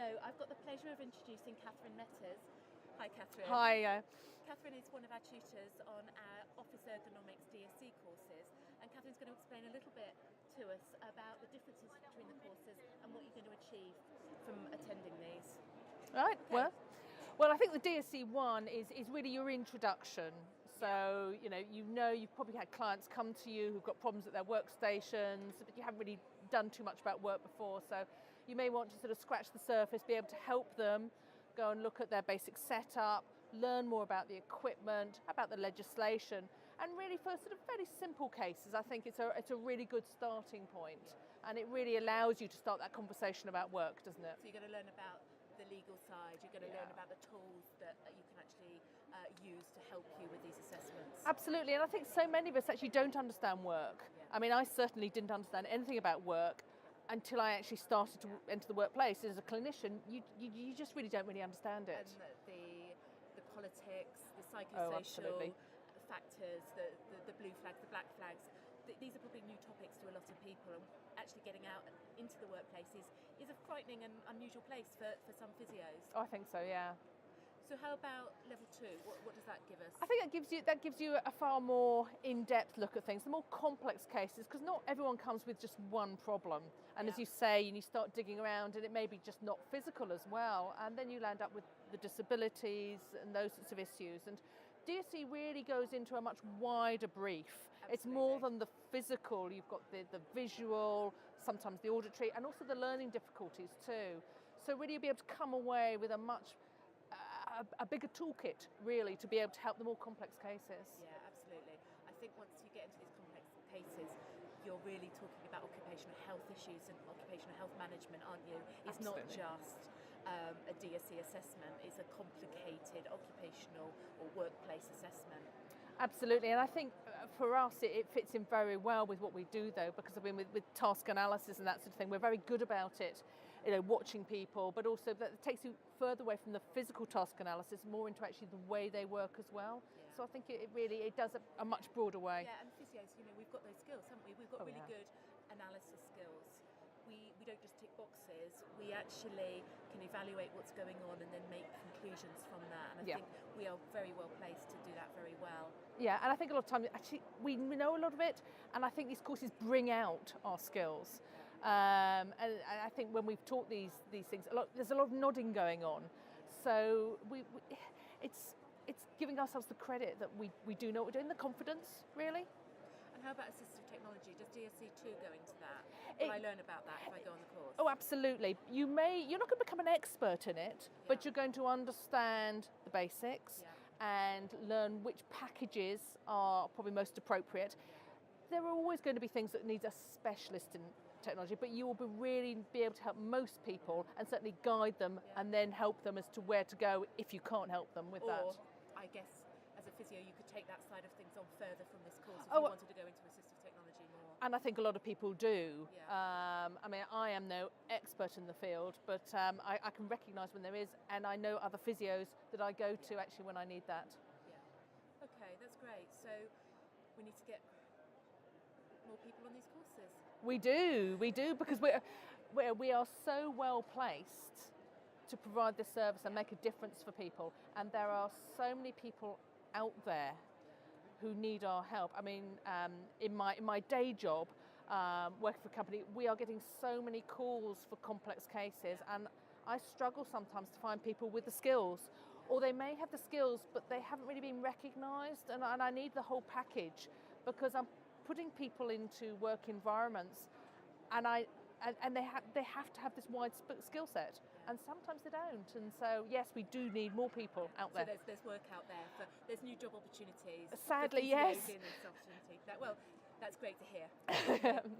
So I've got the pleasure of introducing Catherine Metters. Hi, Catherine. Hi. Catherine is one of our tutors on our Office Ergonomics DSC courses, and Catherine's going to explain a little bit to us about the differences between the courses and what you're going to achieve from attending these. Right. Okay. Well, I think the DSC one is really your introduction. So you've probably had clients come to you who've got problems at their workstations, but you haven't really done too much about work before. So you may want to sort of scratch the surface, be able to help them, go and look at their basic setup, learn more about the equipment, about the legislation, and really for sort of very simple cases, I think it's a really good starting point, and it really allows you to start that conversation about work, doesn't it? So you're going to learn about the legal side, you're going to learn about the tools that you can actually use to help you with these assessments. Absolutely, and I think so many of us actually don't understand work. Yeah. I mean, I certainly didn't understand anything about work until I actually started to enter the workplace. As a clinician, you just really don't really understand it. And the politics, the psychosocial factors, the blue flags, the black flags, these are probably new topics to a lot of people, and actually getting out into the workplace is a frightening and unusual place for some physios. I think so, yeah. So how about level 2? What does that give us? I think that gives you a far more in-depth look at things, the more complex cases, because not everyone comes with just one problem. And as you say, and you start digging around, and it may be just not physical as well, and then you land up with the disabilities and those sorts of issues. And DSC really goes into a much wider brief. Absolutely. It's more than the physical. You've got the visual, sometimes the auditory, and also the learning difficulties too. So really you'll be able to come away with a bigger toolkit, really, to be able to help the more complex cases. Yeah, absolutely. I think once you get into these complex cases, you're really talking about occupational health issues and occupational health management, aren't you? It's Absolutely. not just a DSC assessment, it's a complicated occupational or workplace assessment. Absolutely, and I think for us it fits in very well with what we do, though, because I mean with task analysis and that sort of thing, we're very good about it, watching people, but also that it takes you further away from the physical task analysis, more into actually the way they work as well. Yeah. So I think it really does a much broader way. Yeah, and physios, we've got those skills, haven't we? We've got really good analysis skills. We don't just tick boxes, we actually can evaluate what's going on and then make conclusions from that. And I think we are very well placed to do that very well. Yeah, and I think a lot of times, actually, we know a lot of it, and I think these courses bring out our skills. And I think when we've taught these things, there's a lot of nodding going on. So it's giving ourselves the credit that we do know what we're doing, the confidence, really. And how about assistive technology? Does DSC 2 go into that? Will I learn about that if I go on the course? Oh, absolutely. You're not going to become an expert in it, but you're going to understand the basics and learn which packages are probably most appropriate. There are always going to be things that need a specialist in technology, but you will really be able to help most people and certainly guide them and then help them as to where to go if you can't help them with that. Or, I guess, as a physio, you could take that side of things on further from this course if you wanted to go into assistive technology more. And I think a lot of people do. Yeah. I mean, I am no expert in the field, but I can recognise when there is, and I know other physios that I go to actually when I need that. Yeah. Okay, that's great. So we need to get more people on these courses. We do, because we are so well placed to provide this service and make a difference for people, and there are so many people out there who need our help. I mean, in my day job, working for a company, we are getting so many calls for complex cases, and I struggle sometimes to find people with the skills, or they may have the skills, but they haven't really been recognised, and I need the whole package, because I'm putting people into work environments, and they have to have this wide skill set, and sometimes they don't. And so, yes, we do need more people out there. So there's work out there. There's new job opportunities. Sadly, yes. Well, that's great to hear.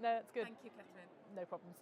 No, that's good. Thank you, Catherine. No problems.